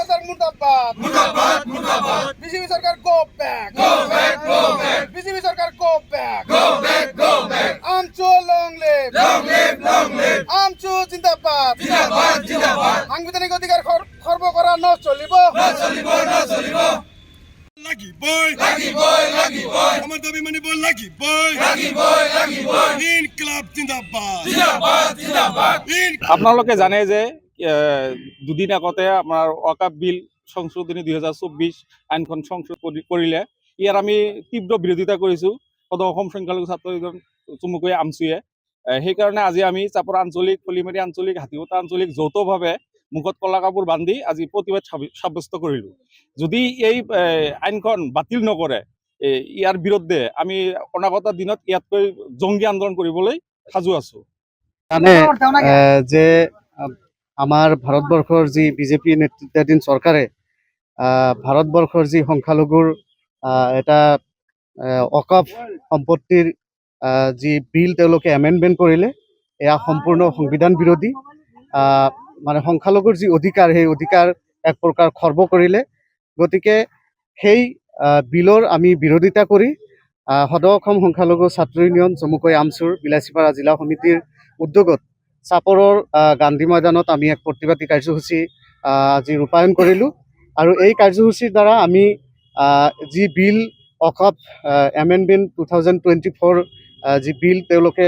সরকার মুর্দাবাদ মুর্দাবাদ মুর্দাবাদ বিজেপি সরকার go back go back go back BJP সরকার go back go back go back AAMSU long live long live AAMSU জিন্দাবাদ জিন্দাবাদ জিন্দাবাদ সাংবিধানিক অধিকার খর্ব করা চলিব না চলিব লাগিবই আমার দাবি মানিব লাগিবই ইনকিলাব জিন্দাবাদ জিন্দাবাদ আপোনালোকে জানে যে দুদিন আগতে আমাৰ ওয়াকাফ বিল সংশোধনী 2024 আইনখন সংশোধন কৰিলে ইয়াৰ আমি তীব্ৰ বিৰোধিতা কৰিছোঁ সদৌ অসম সংখ্যালঘু ছাত্ৰ ইউনিয়ন চমুকৈ আমচুৱে সেইকাৰণে আজি আমি চাপৰ আঞ্চলিক ফলিমাৰী আঞ্চলিক হাতীহোতা আঞ্চলিক যৌথভাৱে মুখত কলা কাপোৰ বান্ধি আজি প্ৰতিবাদ সাব্যস্ত কৰিলোঁ যদি এই আইনখন বাতিল নকৰে ইয়াৰ বিৰুদ্ধে আমি অনাগত দিনত ইয়াতকৈ জংগী আন্দোলন কৰিবলৈ সাজু আছোঁ জানে যে আমাৰ ভাৰতবৰ্ষৰ যি বিজেপি নেতৃত্বাধীন চৰকাৰে ভাৰতবৰ্ষৰ যি সংখ্যালঘুৰ এটা ওয়াকাফ সম্পত্তিৰ যি বিল তেওঁলোকে এমেণ্ডমেণ্ট কৰিলে এয়া সম্পূৰ্ণ সংবিধান বিৰোধী মানে সংখ্যালঘুৰ যি অধিকাৰ সেই অধিকাৰ এক প্ৰকাৰ খৰ্ব কৰিলে গতিকে সেই বিলৰ আমি বিৰোধিতা কৰি সদৌ অসম সংখ্যালঘু ছাত্ৰ ইউনিয়ন চমুকৈ আমচুৰ বিলাচীপাৰা জিলা সমিতিৰ উদ্যোগত চাপৰৰ গান্ধী ময়দানত আমি এক প্ৰতিবাদী কাৰ্যসূচী আজি ৰূপায়ণ কৰিলোঁ আৰু এই কাৰ্যসূচীৰ দ্বাৰা আমি যি বিল ওয়াকাফ এমেণ্ডমেণ্ট 2024 যি বিল তেওঁলোকে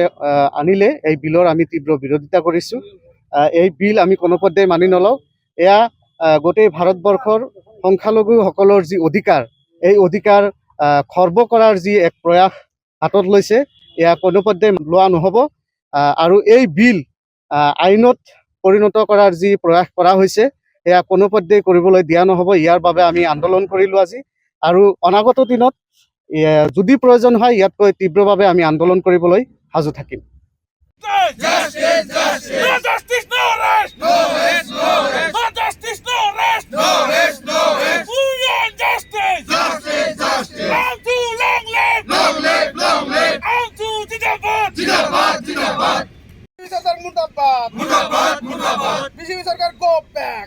আনিলে এই বিলৰ আমি তীব্ৰ বিৰোধিতা কৰিছোঁ এই বিল আমি কোনোপধ্যেই মানি নলওঁ এয়া গোটেই ভাৰতবৰ্ষৰ সংখ্যালঘুসকলৰ যি অধিকাৰ এই অধিকাৰ খৰ্ব কৰাৰ যি এক প্ৰয়াস হাতত লৈছে এয়া কোনোপধ্যেই লোৱা নহ'ব আৰু এই বিল আইনত পৰিণত কৰাৰ যি প্ৰয়াস কৰা হৈছে এয়া কোনোপধ্যেই কৰিবলৈ দিয়া নহ'ব ইয়াৰ বাবে আমি আন্দোলন কৰিলোঁ আজি আৰু অনাগত দিনত যদি প্ৰয়োজন হয় ইয়াতকৈ তীব্ৰভাৱে আমি আন্দোলন কৰিবলৈ সাজু থাকিম সরকার মুর্দাবাদ মুর্দাবাদ বিজেপি সরকার গো ব্যাক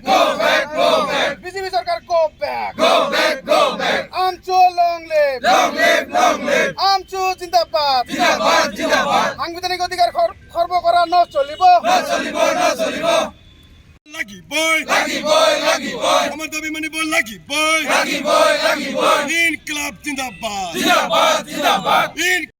বিজেপি সরকার go back AAMSU long live AAMSU জিন্দাবাদ সাংবিধানিক অধিকার খর্ব করা চলিব না চলিব লাগিবই আমার দাবি মানিব লাগিবই ইনকিলাব জিন্দাবাদ জিন্দাবাদ